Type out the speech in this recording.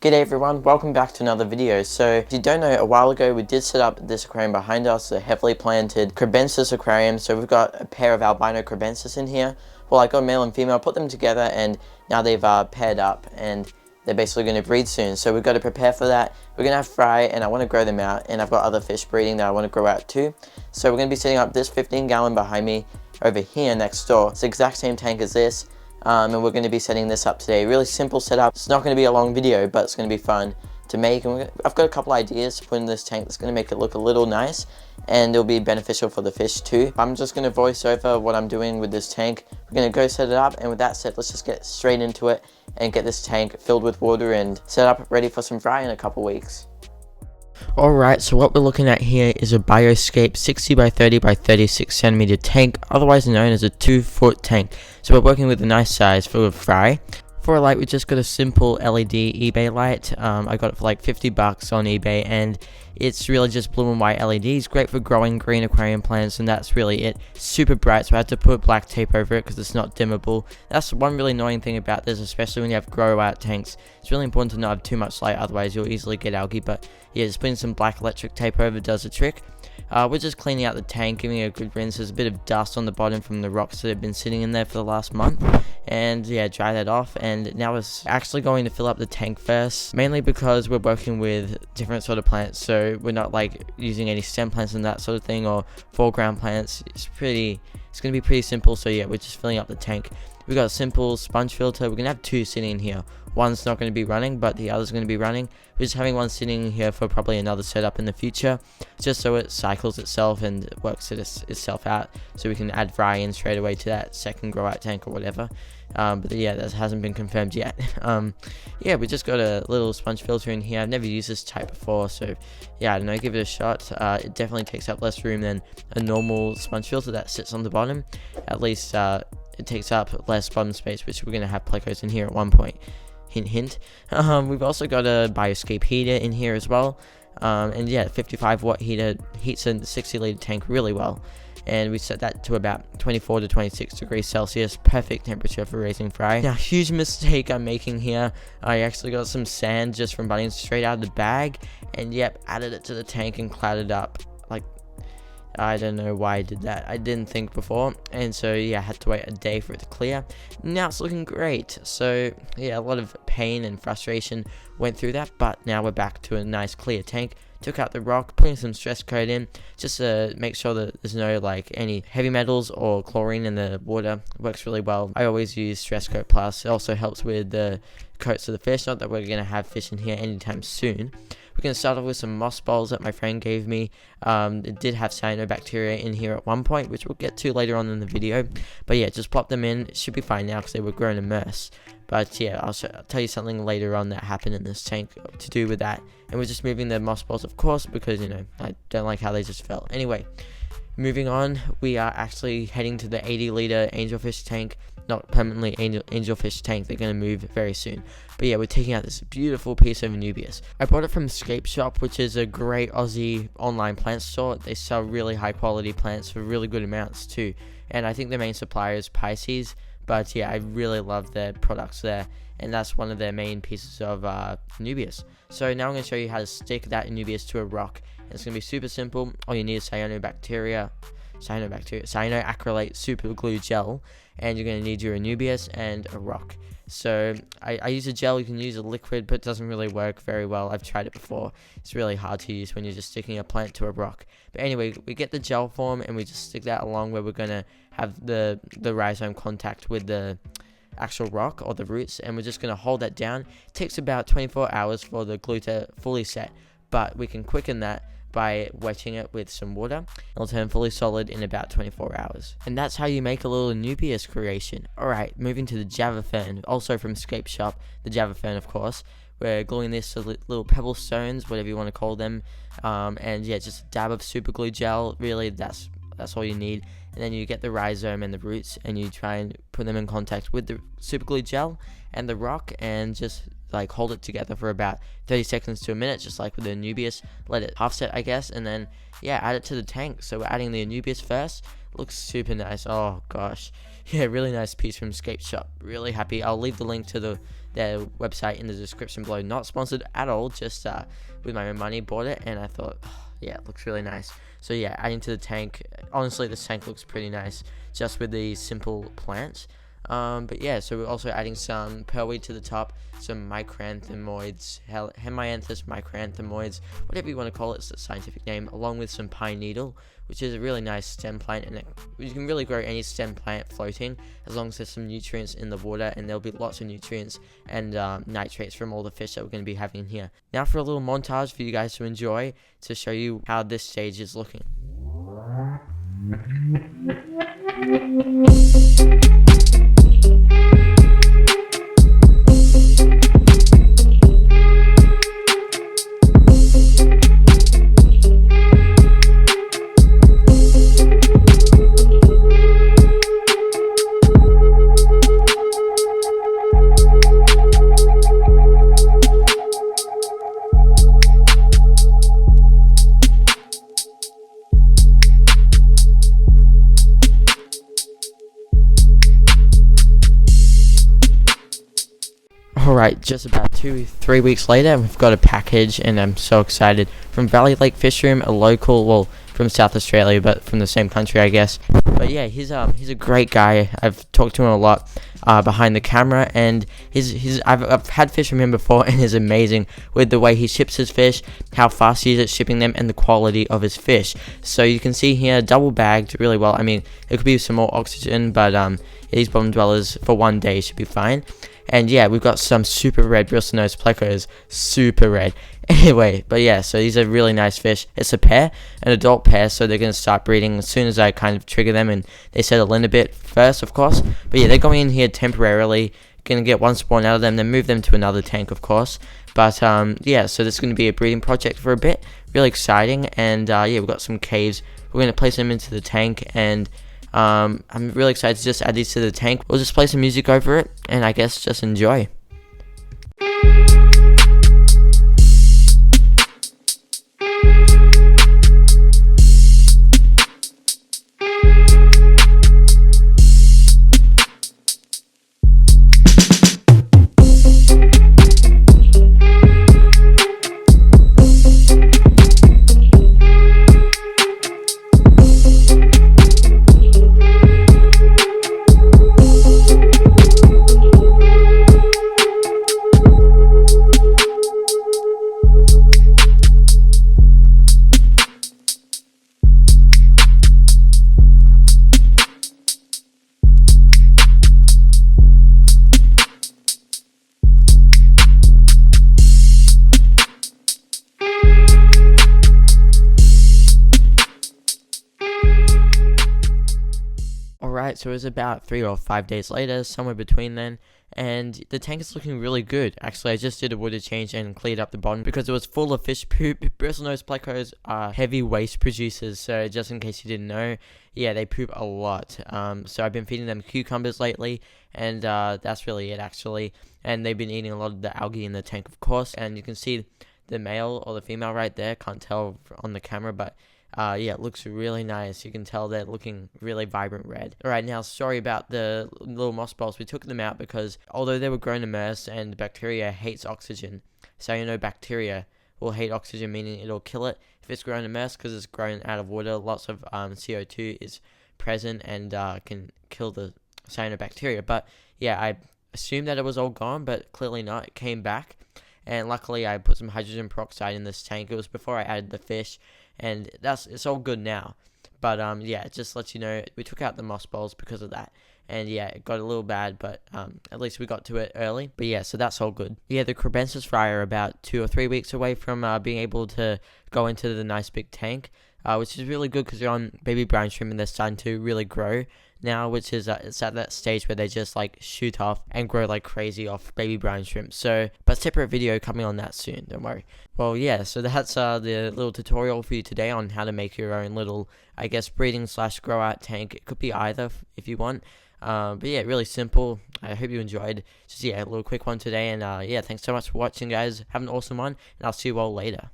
G'day everyone, welcome back to another video. So if you don't know, a while ago we did set up this aquarium behind us, a heavily planted crebensis aquarium. So we've got a pair of albino crebensis in here. Well, I got male and female, put them together, and now they've paired up and they're basically going to breed soon. So we've got to prepare for that. We're going to have fry and I want to grow them out, and I've got other fish breeding that I want to grow out too. So we're going to be setting up this 15-gallon behind me over here next door. It's the exact same tank as this. And we're going to be setting this up today. Really simple setup. It's not going to be a long video, but it's going to be fun to make. And I've got a couple ideas to put in this tank that's going to make it look a little nice, and it'll be beneficial for the fish too. I'm just going to voice over what I'm doing with this tank. We're going to go set it up, and with that said, let's just get straight into it and get this tank filled with water and set up ready for some fry in a couple weeks. Alright, so what we're looking at here is a Bioscape 60 by 30 by 36 centimeter tank, otherwise known as a 2-foot tank. So we're working with a nice size for a fry. For a light, we just got a simple LED eBay light. I got it for like 50 bucks on eBay, and it's really just blue and white LEDs. Great for growing green aquarium plants, and that's really it. Super bright, so I had to put black tape over it because it's not dimmable. That's one really annoying thing about this, especially when you have grow out tanks. It's really important to not have too much light, otherwise you'll easily get algae. But yeah, just putting some black electric tape over does the trick. We're just cleaning out the tank, giving it a good rinse. There's a bit of dust on the bottom from the rocks that have been sitting in there for the last month, and yeah, dry that off. And now it's actually going to fill up the tank first, mainly because we're working with different sort of plants, so we're not like using any stem plants and that sort of thing, or foreground plants. It's going to be pretty simple. So yeah, we're just filling up the tank. We've got a simple sponge filter. We're going to have two sitting in here. One's not going to be running, but the other's going to be running. We're just having one sitting in here for probably another setup in the future, just so it cycles itself and works itself out, so we can add fry in straight away to that second grow out tank or whatever. But yeah, that hasn't been confirmed yet. Yeah, we just got a little sponge filter in here. I've never used this type before, so yeah, I don't know, give it a shot. It definitely takes up less room than a normal sponge filter that sits on the bottom. At least it takes up less bottom space, which we're going to have plecos in here at one point. Hint, hint. We've also got a Bioscape heater in here as well. And yeah, 55 watt heater heats a 60 litre tank really well. And we set that to about 24 to 26 degrees Celsius, perfect temperature for raising fry. Now, huge mistake I'm making here. I actually got some sand just from Bunnings straight out of the bag, and yep, added it to the tank and clouded up. Like, I don't know why I did that. I didn't think before, and so yeah, I had to wait a day for it to clear. Now it's looking great. So yeah, a lot of pain and frustration went through that, but now we're back to a nice clear tank. Took out the rock, putting some stress coat in, just to make sure that there's no like any heavy metals or chlorine in the water. It works really well. I always use stress coat plus. It also helps with the coats of the fish. Not that we're going to have fish in here anytime soon. We're going to start off with some moss balls that my friend gave me. It did have cyanobacteria in here at one point, which we'll get to later on in the video. But yeah, just plop them in. It should be fine now because they were grown immerse. But yeah, I'll tell you something later on that happened in this tank to do with that. And we're just moving the moss balls, of course, because, you know, I don't like how they just fell. Anyway, moving on, we are actually heading to the 80 litre angelfish tank. Not permanently angelfish tank, they're going to move very soon. But yeah, we're taking out this beautiful piece of Anubias. I bought it from ScapeShop, which is a great Aussie online plant store. They sell really high quality plants for really good amounts too. And I think their main supplier is Pisces. But yeah, I really love their products there, and that's one of their main pieces of Anubias. So now I'm going to show you how to stick that Anubias to a rock. And it's going to be super simple. All you need is cyanoacrylate super glue gel, and you're going to need your Anubias and a rock. So I use a gel. You can use a liquid, but it doesn't really work very well. I've tried it before. It's really hard to use when you're just sticking a plant to a rock. But anyway, we get the gel form and we just stick that along where we're going to have the rhizome contact with the actual rock or the roots, and we're just going to hold that down. It takes about 24 hours for the glue to fully set, but we can quicken that by wetting it with some water. It'll turn fully solid in about 24 hours. And that's how you make a little Anubias creation. Alright, moving to the Java Fern, also from ScapeShop, the Java Fern of course. We're gluing this to little pebble stones, whatever you want to call them. And yeah, just a dab of super glue gel, really that's all you need. And then you get the rhizome and the roots, and you try and put them in contact with the super glue gel and the rock, and just like hold it together for about 30 seconds to a minute, just like with the Anubias. Let it half set, I guess, and then yeah, add it to the tank. So we're adding the Anubias first. Looks super nice. Oh gosh, yeah, really nice piece from ScapeShop. Really happy. I'll leave the link to the their website in the description below. Not sponsored at all, just with my own money bought it, and I thought, oh, yeah, it looks really nice. So yeah, adding to the tank. Honestly, this tank looks pretty nice just with these simple plants. But yeah, so we're also adding some pearlweed to the top, some micranthemoids, hemianthus micranthemoids, whatever you want to call it, it's the scientific name, along with some pine needle, which is a really nice stem plant, and you can really grow any stem plant floating as long as there's some nutrients in the water, and there'll be lots of nutrients and nitrates from all the fish that we're going to be having in here. Now for a little montage for you guys to enjoy to show you how this stage is looking. Alright, just about 2-3 weeks later, we've got a package, and I'm so excited, from Valley Lake Fish Room, a local, well, from South Australia, but from the same country, I guess. But yeah, he's a great guy. I've talked to him a lot behind the camera, and I've had fish from him before, and he's amazing with the way he ships his fish, how fast he is at shipping them, and the quality of his fish. So you can see here, double bagged really well. I mean, it could be some more oxygen, but these bottom dwellers for one day should be fine. And yeah, we've got some super red Bristlenose plecos, super red. Anyway, but yeah, so these are really nice fish. It's a pair, an adult pair, so they're going to start breeding as soon as I kind of trigger them and they settle in a bit first, of course. But yeah, they're going in here temporarily, going to get one spawn out of them, then move them to another tank, of course. But yeah, so this is going to be a breeding project for a bit, really exciting. And yeah, we've got some caves. We're going to place them into the tank, and I'm really excited to just add these to the tank. We'll just play some music over it, and I guess just enjoy. Alright, so it was about 3 or 5 days later, somewhere between then, and the tank is looking really good. Actually, I just did a water change and cleared up the bottom because it was full of fish poop. Bristlenose plecos are heavy waste producers, so just in case you didn't know, yeah, they poop a lot. So I've been feeding them cucumbers lately, and that's really it actually. And they've been eating a lot of the algae in the tank, of course, and you can see the male or the female right there. Can't tell on the camera, but yeah, it looks really nice. You can tell they're looking really vibrant red. Alright, now sorry about the little moss balls. We took them out because although they were grown immersed and bacteria hates oxygen, so you know bacteria will hate oxygen, meaning it'll kill it if it's grown immersed because it's grown out of water. Lots of CO2 is present and can kill the cyanobacteria. But yeah, I assumed that it was all gone, but clearly not. It came back, and luckily I put some hydrogen peroxide in this tank. It was before I added the fish, and it's all good now. But yeah, it just lets you know we took out the moss balls because of that. And yeah, it got a little bad, but at least we got to it early. But yeah, so that's all good. Yeah, the crebensis fry are about 2 or 3 weeks away from being able to go into the nice big tank, which is really good because they're on baby brown shrimp and they're starting to really grow now, which is it's at that stage where they just like shoot off and grow like crazy off baby brown shrimp. So, but separate video coming on that soon, don't worry. Well, yeah, so that's the little tutorial for you today on how to make your own little, I guess, breeding / grow out tank. It could be either if you want. But yeah, really simple. I hope you enjoyed. Just yeah, a little quick one today, and yeah, thanks so much for watching, guys. Have an awesome one, and I'll see you all later.